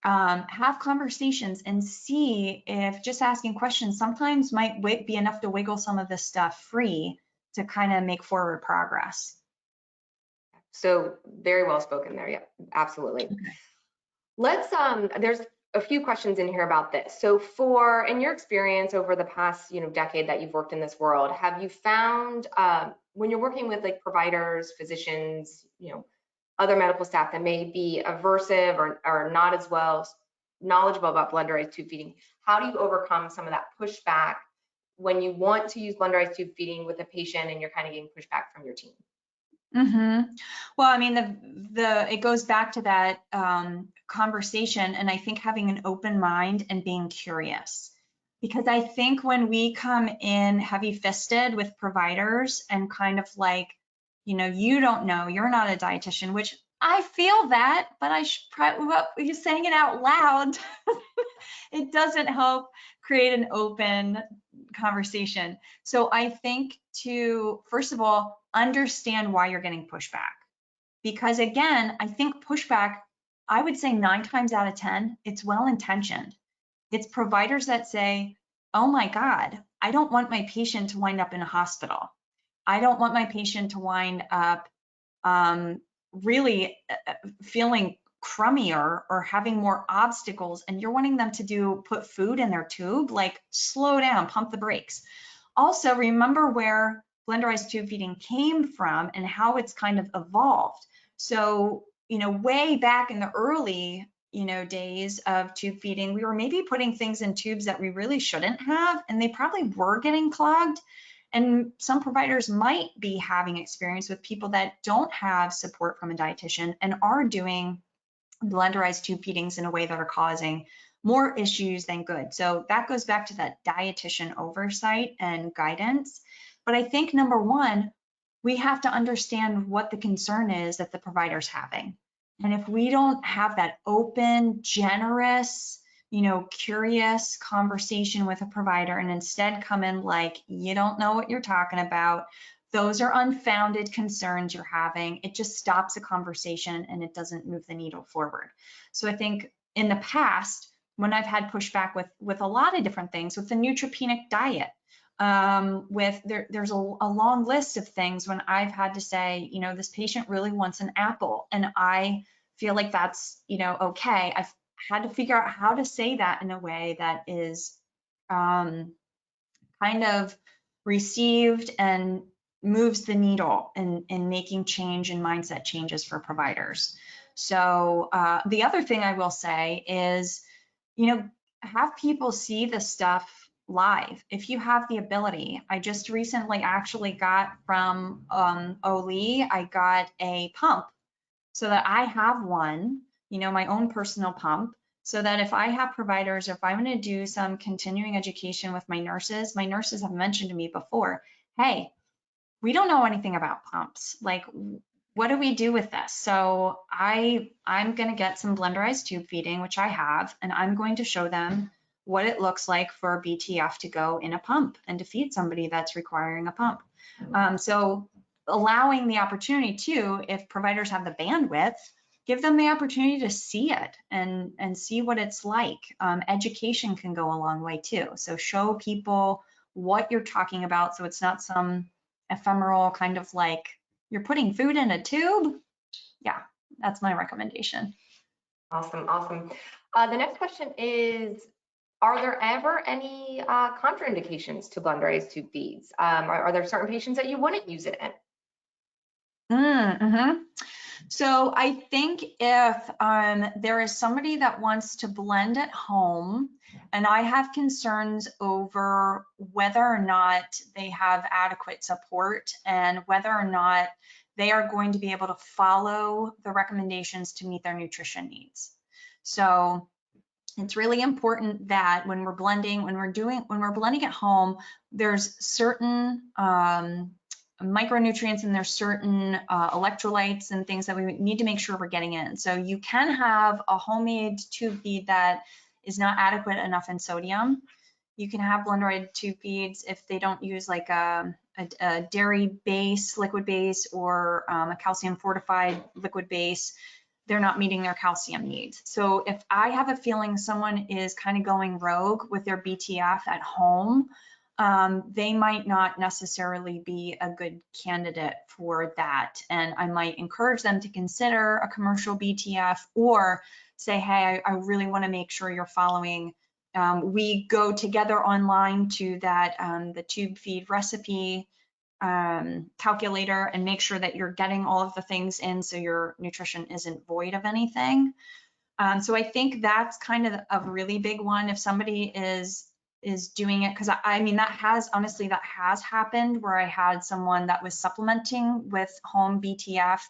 have conversations and see if just asking questions sometimes might be enough to wiggle some of this stuff free to kind of make forward progress. So very well spoken there. Yeah, absolutely. Okay. Let's, there's a few questions in here about this. So in your experience over the past, decade that you've worked in this world, have you found when you're working with like providers, physicians, other medical staff that may be aversive or not as well knowledgeable about blenderized tube feeding, how do you overcome some of that pushback when you want to use blenderized tube feeding with a patient and you're kind of getting pushback from your team? Well, I mean, it goes back to that conversation, and I think having an open mind and being curious. Because I think when we come in heavy-fisted with providers and kind of like, you don't know, you're not a dietitian, which I feel that, but I should probably, saying it out loud, it doesn't help create an open conversation. So I think first of all, understand why you're getting pushback. Because again, I think pushback, I would say 9 times out of 10, it's well-intentioned. It's providers that say, oh my God, I don't want my patient to wind up in a hospital. I don't want my patient to wind up really feeling crummy or having more obstacles, and you're wanting them to put food in their tube. Like, slow down, pump the brakes. Also, remember where blenderized tube feeding came from and how it's kind of evolved. So, way back in the early, days of tube feeding, we were maybe putting things in tubes that we really shouldn't have, and they probably were getting clogged. And some providers might be having experience with people that don't have support from a dietitian and are doing blenderized tube feedings in a way that are causing more issues than good. So that goes back to that dietitian oversight and guidance. But I think number one, we have to understand what the concern is that the provider's having. And if we don't have that open, generous, curious conversation with a provider and instead come in like, you don't know what you're talking about, those are unfounded concerns you're having, it just stops a conversation and it doesn't move the needle forward. So I think in the past, when I've had pushback with a lot of different things, with the neutropenic diet, there's a long list of things when I've had to say, this patient really wants an apple, and I feel like that's, okay. I've had to figure out how to say that in a way that is kind of received and moves the needle in making change and mindset changes for providers. So the other thing I will say is, have people see the stuff live if you have the ability. I just recently actually got from Oli, I got a pump so that I have one, my own personal pump, so that if I have providers or if I'm going to do some continuing education with my nurses have mentioned to me before, hey, we don't know anything about pumps. Like, what do we do with this? So I'm going to get some blenderized tube feeding, which I have, and I'm going to show them what it looks like for BTF to go in a pump and to feed somebody that's requiring a pump. So allowing the opportunity too, if providers have the bandwidth, give them the opportunity to see it and see what it's like. Education can go a long way too. So show people what you're talking about, so it's not some ephemeral kind of like, you're putting food in a tube. Yeah, that's my recommendation. Awesome, awesome. The next question is, are there ever any contraindications to blenderized tube feeds? Are there certain patients that you wouldn't use it in? Mm-hmm. So I think if there is somebody that wants to blend at home, and I have concerns over whether or not they have adequate support and whether or not they are going to be able to follow the recommendations to meet their nutrition needs. So it's really important that when we're blending, when we're blending at home, there's certain micronutrients and there's certain electrolytes and things that we need to make sure we're getting in. So you can have a homemade tube feed that is not adequate enough in sodium. You can have blenderized tube feeds if they don't use like a dairy base, liquid base, or a calcium fortified liquid base. They're not meeting their calcium needs. So if I have a feeling someone is kind of going rogue with their BTF at home, they might not necessarily be a good candidate for that. And I might encourage them to consider a commercial BTF or say, hey, I really want to make sure you're following. We go together online to that, the tube feed recipe calculator, and make sure that you're getting all of the things in so your nutrition isn't void of anything. So I think that's kind of a really big one if somebody is doing it, because I mean that has happened where I had someone that was supplementing with home BTF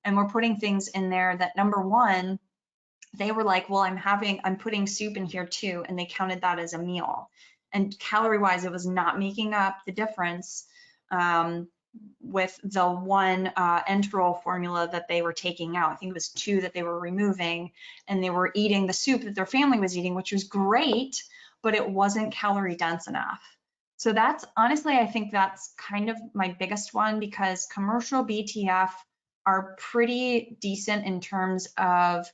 and we're putting things in there that, number one, they were like, well, I'm putting soup in here too, and they counted that as a meal, and calorie wise it was not making up the difference with the one enteral formula that they were taking out. I think it was 2 that they were removing, and they were eating the soup that their family was eating, which was great, but it wasn't calorie dense enough. So that's honestly, I think that's kind of my biggest one, because commercial BTF are pretty decent in terms of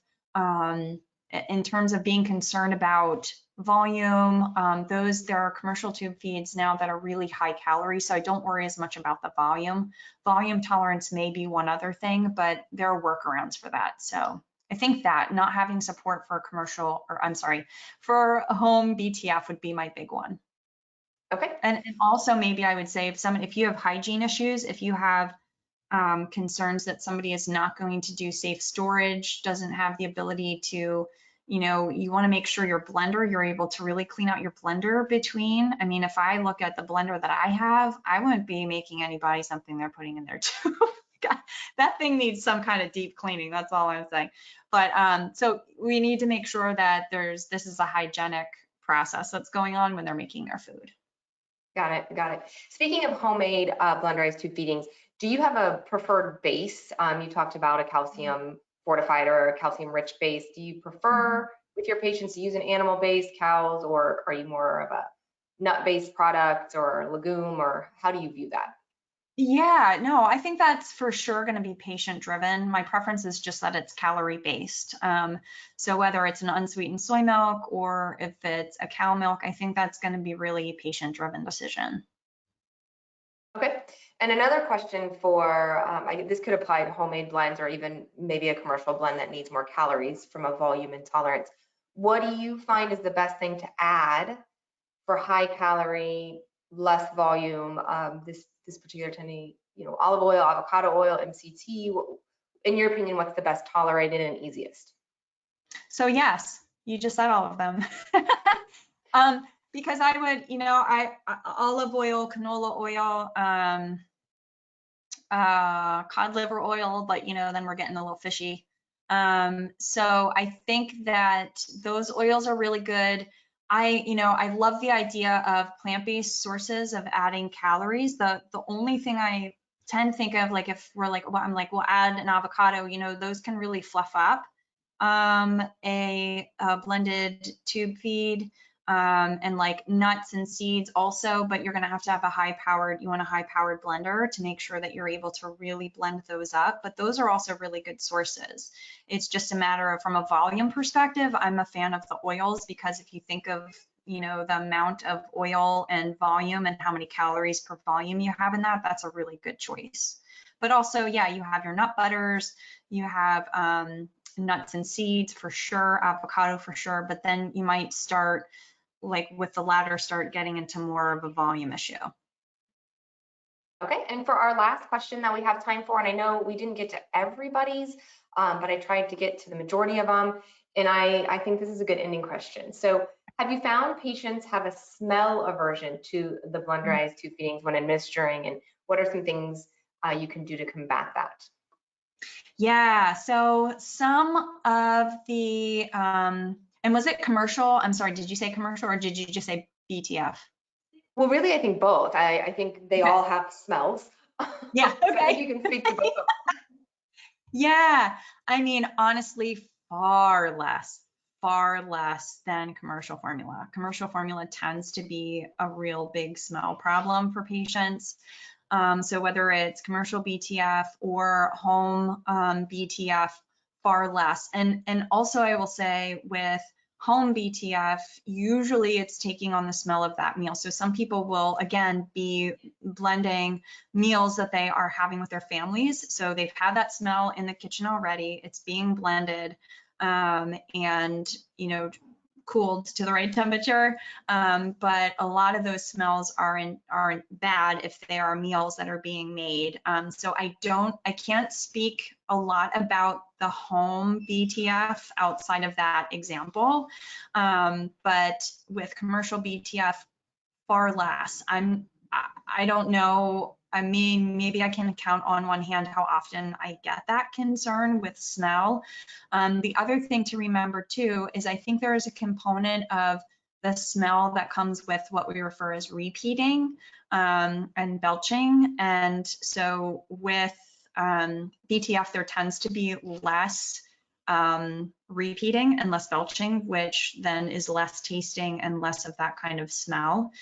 being concerned about volume. There are commercial tube feeds now that are really high calorie, so I don't worry as much about the volume. Volume tolerance may be one other thing, but there are workarounds for that. So I think that not having support for for a home BTF would be my big one. Okay. And also maybe I would say if you have hygiene issues, if you have concerns that somebody is not going to do safe storage, doesn't have the ability to, you want to make sure your blender, you're able to really clean out your blender between. I mean, if I look at the blender that I have, I wouldn't be making anybody something they're putting in there too. That thing needs some kind of deep cleaning. That's all I'm saying. But so we need to make sure that this is a hygienic process that's going on when they're making their food. Got it, got it. Speaking of homemade blenderized tube feedings, do you have a preferred base? You talked about a calcium fortified or a calcium rich base. Do you prefer with your patients to use an animal base, cows, or are you more of a nut based product or legume, or how do you view that? Yeah, no, I think that's for sure going to be patient driven. My preference is just that it's calorie based. So whether it's an unsweetened soy milk or if it's a cow milk, I think that's going to be really patient driven decision. Okay. And another question for, this could apply to homemade blends or even maybe a commercial blend that needs more calories from a volume intolerance. What do you find is the best thing to add for high calorie, less volume, this particular olive oil, avocado oil, MCT? In your opinion, what's the best tolerated and easiest? So yes, you just said all of them. Because I would, olive oil, canola oil, cod liver oil, but then we're getting a little fishy. So I think that those oils are really good. I love the idea of plant-based sources of adding calories. The only thing I tend to think of, like if we're like, well, I'm like, we'll add an avocado, those can really fluff up a blended tube feed, and like nuts and seeds also, but you're going to have a you want a high-powered blender to make sure that you're able to really blend those up. But those are also really good sources. It's just a matter of, from a volume perspective, I'm a fan of the oils, because if you think of, the amount of oil and volume and how many calories per volume you have in that, that's a really good choice. But also, yeah, you have your nut butters, you have nuts and seeds for sure, avocado for sure, but then you might start, like with the latter, start getting into more of a volume issue. Okay, and for our last question that we have time for, and I know we didn't get to everybody's, but I tried to get to the majority of them, and I think this is a good ending question. So have you found patients have a smell aversion to the blenderized tube feedings when administering, and what are some things you can do to combat that? Yeah, so some of the, and was it commercial? I'm sorry, did you say commercial or did you just say BTF? Well, really, I think both. I think they all have smells. Yeah, So I think okay. you can speak to both of them. Yeah, I mean, honestly, far less than commercial formula. Commercial formula tends to be a real big smell problem for patients. So whether it's commercial BTF or home BTF, far less. And also I will say with home BTF, usually it's taking on the smell of that meal. So some people will, again, be blending meals that they are having with their families. So they've had that smell in the kitchen already, it's being blended, and, cooled to the right temperature. But a lot of those smells aren't bad if they are meals that are being made. So I can't speak a lot about the home BTF outside of that example. But with commercial BTF, far less. I don't know. I mean, maybe I can count on one hand how often I get that concern with smell. The other thing to remember too is I think there is a component of the smell that comes with what we refer as repeating and belching. And so with BTF, there tends to be less repeating and less belching, which then is less tasting and less of that kind of smell.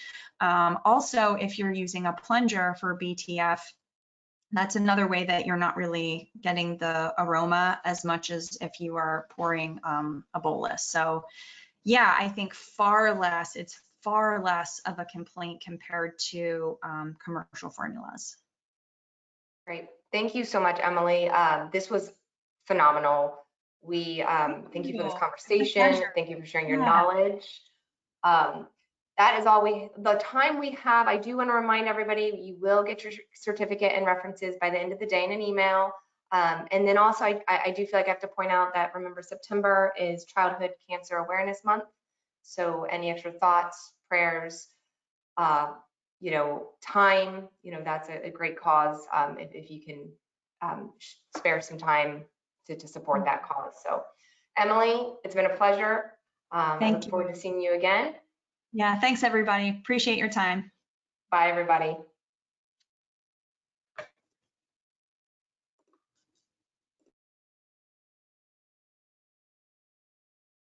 Also, if you're using a plunger for BTF, that's another way that you're not really getting the aroma as much as if you are pouring a bolus. So yeah, I think it's far less of a complaint compared to commercial formulas. Great. Thank you so much, Emily. This was phenomenal. We thank you for this conversation. Thank you for sharing your knowledge. That is all the time we have. I do want to remind everybody, you will get your certificate and references by the end of the day in an email. And then also, I do feel like I have to point out that, remember, September is Childhood Cancer Awareness Month. So any extra thoughts, prayers, time, that's a great cause, if you can spare some time to support that cause. So Emily, it's been a pleasure. I look forward to seeing you again. Yeah, thanks everybody. Appreciate your time. Bye everybody.